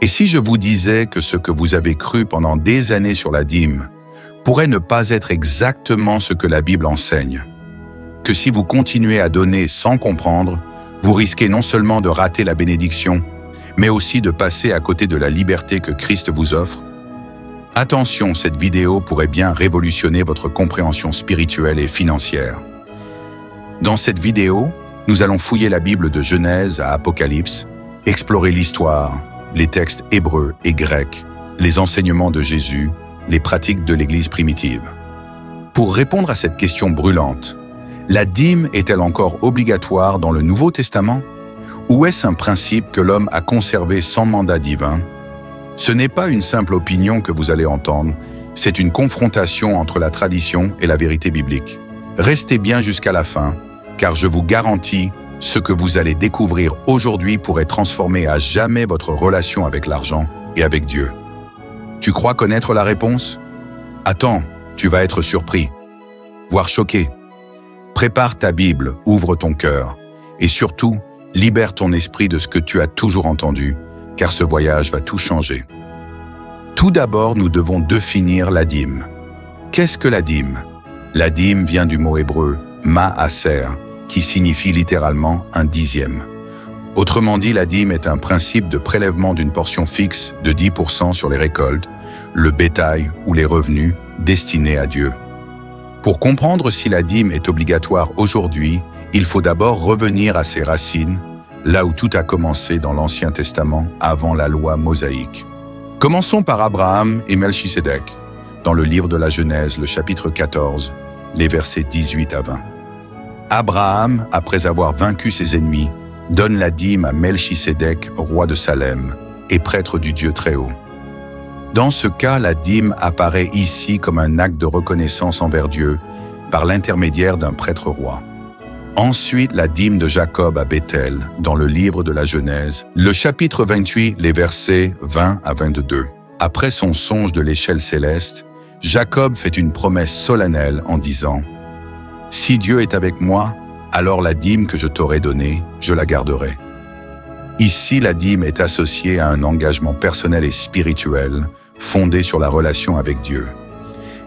Et si je vous disais que ce que vous avez cru pendant des années sur la dîme pourrait ne pas être exactement ce que la Bible enseigne, que si vous continuez à donner sans comprendre, vous risquez non seulement de rater la bénédiction, mais aussi de passer à côté de la liberté que Christ vous offre? Attention, cette vidéo pourrait bien révolutionner votre compréhension spirituelle et financière. Dans cette vidéo, nous allons fouiller la Bible de Genèse à Apocalypse, explorer l'histoire, les textes hébreux et grecs, les enseignements de Jésus, les pratiques de l'Église primitive. Pour répondre à cette question brûlante, la dîme est-elle encore obligatoire dans le Nouveau Testament? Ou est-ce un principe que l'homme a conservé sans mandat divin? Ce n'est pas une simple opinion que vous allez entendre, c'est une confrontation entre la tradition et la vérité biblique. Restez bien jusqu'à la fin, car je vous garantis, ce que vous allez découvrir aujourd'hui pourrait transformer à jamais votre relation avec l'argent et avec Dieu. Tu crois connaître la réponse? Attends, tu vas être surpris, voire choqué. Prépare ta Bible, ouvre ton cœur, et surtout, libère ton esprit de ce que tu as toujours entendu, car ce voyage va tout changer. Tout d'abord, nous devons définir la dîme. Qu'est-ce que la dîme? La dîme vient du mot hébreu « ma'aser », qui signifie littéralement un dixième. Autrement dit, la dîme est un principe de prélèvement d'une portion fixe de 10% sur les récoltes, le bétail ou les revenus destinés à Dieu. Pour comprendre si la dîme est obligatoire aujourd'hui, il faut d'abord revenir à ses racines, là où tout a commencé dans l'Ancien Testament avant la loi mosaïque. Commençons par Abraham et Melchisédek, dans le livre de la Genèse, le chapitre 14, les versets 18 à 20. Abraham, après avoir vaincu ses ennemis, donne la dîme à Melchisédek, roi de Salem, et prêtre du Dieu Très-Haut. Dans ce cas, la dîme apparaît ici comme un acte de reconnaissance envers Dieu par l'intermédiaire d'un prêtre roi. Ensuite, la dîme de Jacob à Béthel, dans le livre de la Genèse, le chapitre 28, les versets 20 à 22. Après son songe de l'échelle céleste, Jacob fait une promesse solennelle en disant « Si Dieu est avec moi, alors la dîme que je t'aurai donnée, je la garderai. » Ici, la dîme est associée à un engagement personnel et spirituel fondé sur la relation avec Dieu.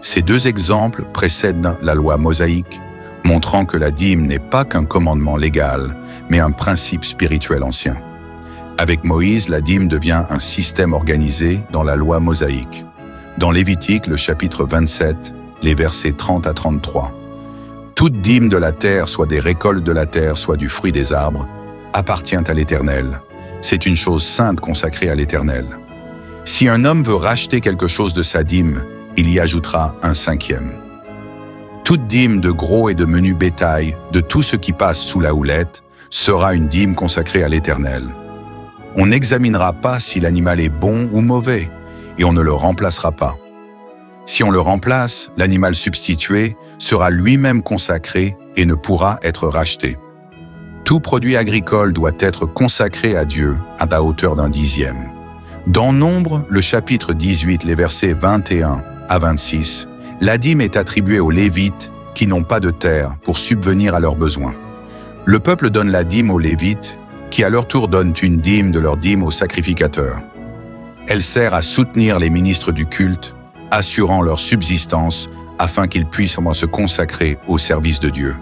Ces deux exemples précèdent la loi mosaïque, montrant que la dîme n'est pas qu'un commandement légal, mais un principe spirituel ancien. Avec Moïse, la dîme devient un système organisé dans la loi mosaïque. Dans Lévitique, le chapitre 27, les versets 30 à 33. Toute dîme de la terre, soit des récoltes de la terre, soit du fruit des arbres, appartient à l'Éternel. C'est une chose sainte consacrée à l'Éternel. Si un homme veut racheter quelque chose de sa dîme, il y ajoutera un cinquième. Toute dîme de gros et de menu bétail, de tout ce qui passe sous la houlette, sera une dîme consacrée à l'Éternel. On n'examinera pas si l'animal est bon ou mauvais, et on ne le remplacera pas. Si on le remplace, l'animal substitué sera lui-même consacré et ne pourra être racheté. Tout produit agricole doit être consacré à Dieu à la hauteur d'un dixième. Dans Nombre, le chapitre 18, les versets 21 à 26, la dîme est attribuée aux Lévites qui n'ont pas de terre pour subvenir à leurs besoins. Le peuple donne la dîme aux Lévites qui à leur tour donnent une dîme de leur dîme aux sacrificateurs. Elle sert à soutenir les ministres du culte, assurant leur subsistance afin qu'ils puissent se consacrer au service de Dieu.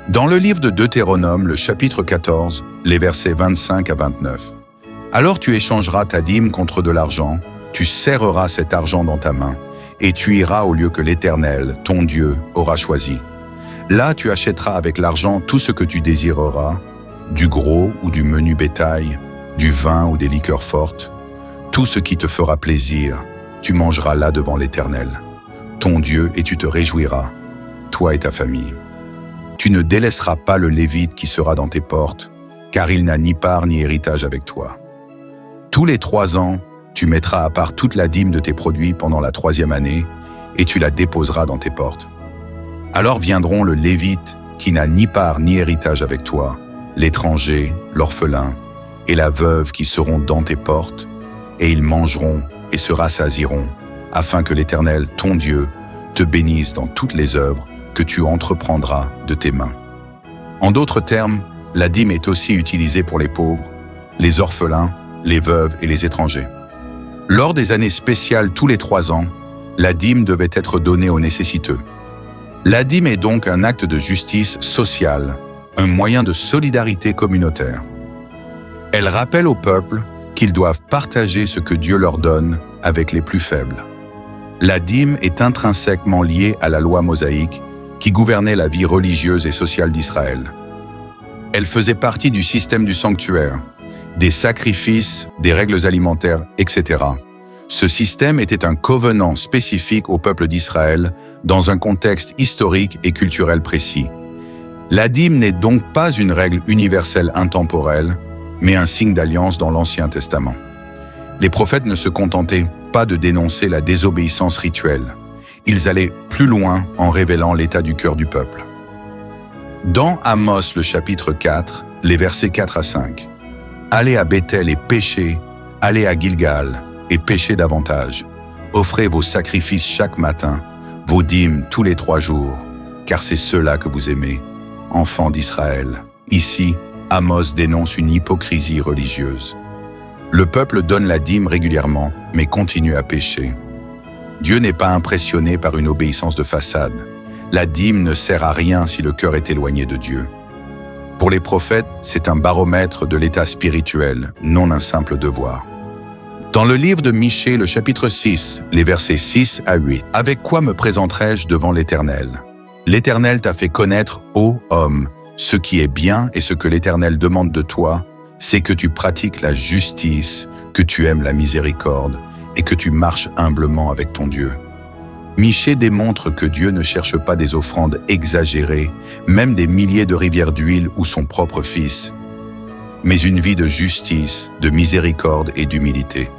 Dans le livre de Deutéronome, le chapitre 14, les versets 25 à 29. Alors tu échangeras ta dîme contre de l'argent, tu serreras cet argent dans ta main, et tu iras au lieu que l'Éternel, ton Dieu, aura choisi. Là tu achèteras avec l'argent tout ce que tu désireras, du gros ou du menu bétail, du vin ou des liqueurs fortes. Tout ce qui te fera plaisir, tu mangeras là devant l'Éternel, ton Dieu, et tu te réjouiras, toi et ta famille. Tu ne délaisseras pas le Lévite qui sera dans tes portes, car il n'a ni part ni héritage avec toi. Tous les 3 ans, tu mettras à part toute la dîme de tes produits pendant la 3e année, et tu la déposeras dans tes portes. Alors viendront le Lévite, qui n'a ni part ni héritage avec toi, l'étranger, l'orphelin, et la veuve qui seront dans tes portes, et ils mangeront et se rassasieront, afin que l'Éternel, ton Dieu, te bénisse dans toutes les œuvres que tu entreprendras de tes mains. En d'autres termes, la dîme est aussi utilisée pour les pauvres, les orphelins, les veuves et les étrangers. Lors des années spéciales tous les 3 ans, la dîme devait être donnée aux nécessiteux. La dîme est donc un acte de justice sociale, un moyen de solidarité communautaire. Elle rappelle au peuple qu'ils doivent partager ce que Dieu leur donne avec les plus faibles. La dîme est intrinsèquement liée à la loi mosaïque qui gouvernait la vie religieuse et sociale d'Israël. Elle faisait partie du système du sanctuaire, des sacrifices, des règles alimentaires, etc. Ce système était un covenant spécifique au peuple d'Israël dans un contexte historique et culturel précis. La dîme n'est donc pas une règle universelle intemporelle, mais un signe d'alliance dans l'Ancien Testament. Les prophètes ne se contentaient pas de dénoncer la désobéissance rituelle. Ils allaient plus loin en révélant l'état du cœur du peuple. Dans Amos, le chapitre 4, les versets 4 à 5, « Allez à Béthel et péchez, allez à Gilgal et péchez davantage. Offrez vos sacrifices chaque matin, vos dîmes tous les 3 jours, car c'est ceux-là que vous aimez, enfants d'Israël. » Ici, Amos dénonce une hypocrisie religieuse. Le peuple donne la dîme régulièrement, mais continue à pécher. Dieu n'est pas impressionné par une obéissance de façade. La dîme ne sert à rien si le cœur est éloigné de Dieu. Pour les prophètes, c'est un baromètre de l'état spirituel, non un simple devoir. Dans le livre de Michée, le chapitre 6, les versets 6 à 8, « Avec quoi me présenterai-je devant l'Éternel? L'Éternel t'a fait connaître, ô homme, ce qui est bien et ce que l'Éternel demande de toi, c'est que tu pratiques la justice, que tu aimes la miséricorde et que tu marches humblement avec ton Dieu. » Michée démontre que Dieu ne cherche pas des offrandes exagérées, même des milliers de rivières d'huile ou son propre Fils, mais une vie de justice, de miséricorde et d'humilité.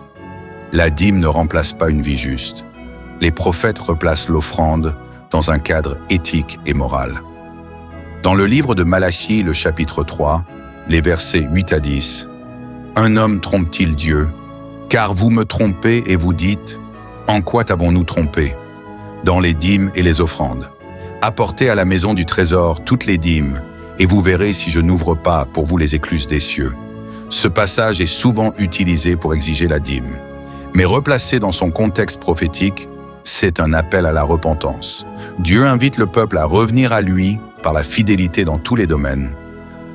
La dîme ne remplace pas une vie juste. Les prophètes replacent l'offrande dans un cadre éthique et moral. Dans le livre de Malachie, le chapitre 3, les versets 8 à 10, « Un homme trompe-t-il Dieu? Car vous me trompez et vous dites, « En quoi t'avons-nous trompé? Dans les dîmes et les offrandes. Apportez à la maison du trésor toutes les dîmes, et vous verrez si je n'ouvre pas pour vous les écluses des cieux. » Ce passage est souvent utilisé pour exiger la dîme. Mais replacé dans son contexte prophétique, c'est un appel à la repentance. Dieu invite le peuple à revenir à lui par la fidélité dans tous les domaines,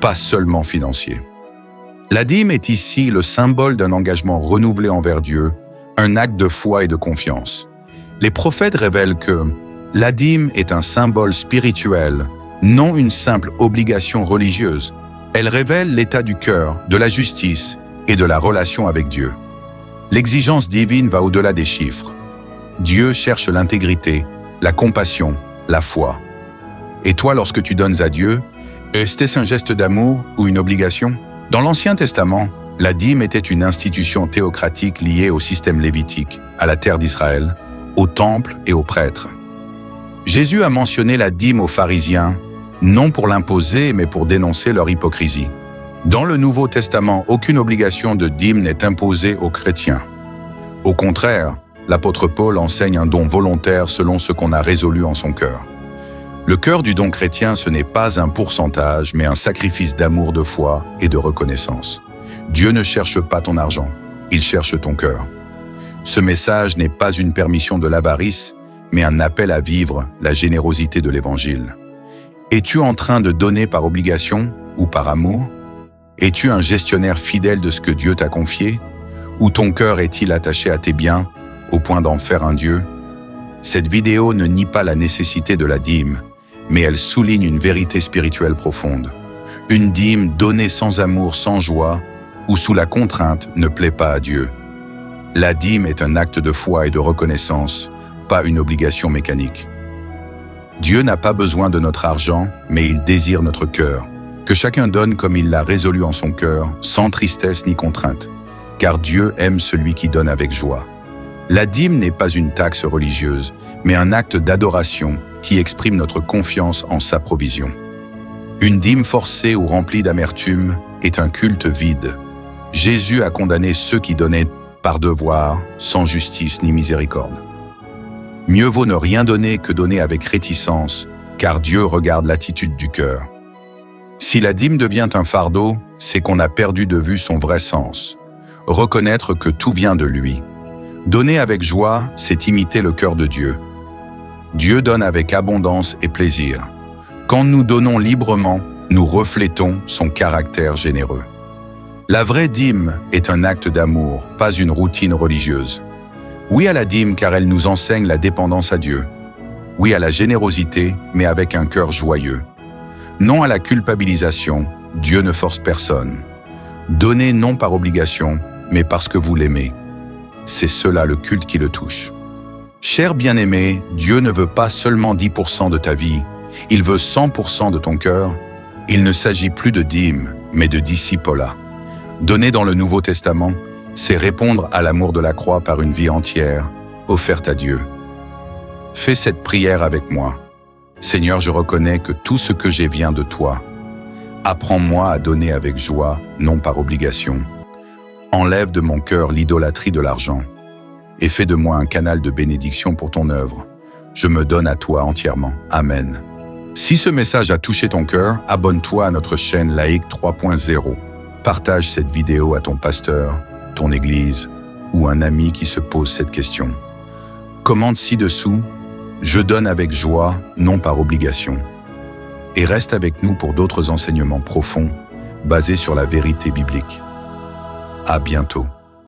pas seulement financiers. La dîme est ici le symbole d'un engagement renouvelé envers Dieu, un acte de foi et de confiance. Les prophètes révèlent que la dîme est un symbole spirituel, non une simple obligation religieuse. Elle révèle l'état du cœur, de la justice et de la relation avec Dieu. L'exigence divine va au-delà des chiffres. Dieu cherche l'intégrité, la compassion, la foi. Et toi, lorsque tu donnes à Dieu, est-ce un geste d'amour ou une obligation? Dans l'Ancien Testament, la dîme était une institution théocratique liée au système lévitique, à la terre d'Israël, au temple et aux prêtres. Jésus a mentionné la dîme aux pharisiens, non pour l'imposer, mais pour dénoncer leur hypocrisie. Dans le Nouveau Testament, aucune obligation de dîme n'est imposée aux chrétiens. Au contraire, l'apôtre Paul enseigne un don volontaire selon ce qu'on a résolu en son cœur. Le cœur du don chrétien, ce n'est pas un pourcentage, mais un sacrifice d'amour, de foi et de reconnaissance. Dieu ne cherche pas ton argent, il cherche ton cœur. Ce message n'est pas une permission de l'avarice, mais un appel à vivre la générosité de l'Évangile. Es-tu en train de donner par obligation ou par amour? Es-tu un gestionnaire fidèle de ce que Dieu t'a confié? Ou ton cœur est-il attaché à tes biens, au point d'en faire un Dieu? Cette vidéo ne nie pas la nécessité de la dîme, mais elle souligne une vérité spirituelle profonde. Une dîme donnée sans amour, sans joie, ou sous la contrainte ne plaît pas à Dieu. La dîme est un acte de foi et de reconnaissance, pas une obligation mécanique. Dieu n'a pas besoin de notre argent, mais il désire notre cœur. Que chacun donne comme il l'a résolu en son cœur, sans tristesse ni contrainte, car Dieu aime celui qui donne avec joie. La dîme n'est pas une taxe religieuse, mais un acte d'adoration qui exprime notre confiance en sa provision. Une dîme forcée ou remplie d'amertume est un culte vide. Jésus a condamné ceux qui donnaient par devoir, sans justice ni miséricorde. Mieux vaut ne rien donner que donner avec réticence, car Dieu regarde l'attitude du cœur. Si la dîme devient un fardeau, c'est qu'on a perdu de vue son vrai sens. Reconnaître que tout vient de lui. Donner avec joie, c'est imiter le cœur de Dieu. Dieu donne avec abondance et plaisir. Quand nous donnons librement, nous reflétons son caractère généreux. La vraie dîme est un acte d'amour, pas une routine religieuse. Oui à la dîme car elle nous enseigne la dépendance à Dieu. Oui à la générosité, mais avec un cœur joyeux. Non à la culpabilisation, Dieu ne force personne. Donnez non par obligation, mais parce que vous l'aimez. C'est cela le culte qui le touche. Cher bien-aimé, Dieu ne veut pas seulement 10% de ta vie, il veut 100% de ton cœur. Il ne s'agit plus de dîme, mais de discipolat. Donner dans le Nouveau Testament, c'est répondre à l'amour de la croix par une vie entière, offerte à Dieu. Fais cette prière avec moi. Seigneur, je reconnais que tout ce que j'ai vient de toi. Apprends-moi à donner avec joie, non par obligation. Enlève de mon cœur l'idolâtrie de l'argent et fais de moi un canal de bénédiction pour ton œuvre. Je me donne à toi entièrement. Amen. Si ce message a touché ton cœur, abonne-toi à notre chaîne Laïque 3.0. Partage cette vidéo à ton pasteur, ton église ou un ami qui se pose cette question. Commente ci-dessous « Je donne avec joie, non par obligation ». Et reste avec nous pour d'autres enseignements profonds basés sur la vérité biblique. À bientôt.